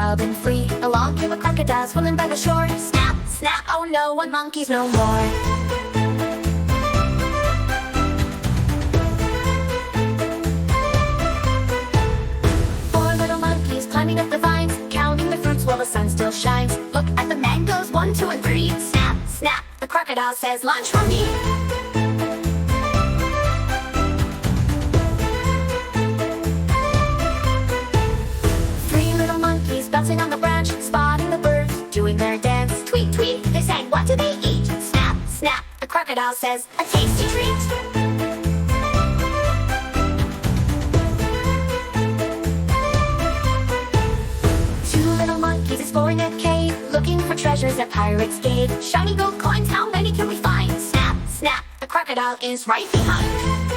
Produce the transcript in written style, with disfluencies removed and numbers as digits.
wild and free. Along came a crocodile swimming by the shore. Snap, snap, oh no, one monkey's no more. Four little monkeys climbing up the vines, counting the fruits while the sun still shines. Look at the mangoes, 1, 2, and 3. Snap, snap, the crocodile says, lunch for me. Bouncing on the branch, spotting the birds, doing their dance. Tweet, tweet, they sang, what do they eat? Snap, snap, the crocodile says, a tasty treat. Two little monkeys exploring a cave, looking for treasures that pirates gave. Shiny gold coins, how many can we find? Snap, snap, the crocodile is right behind.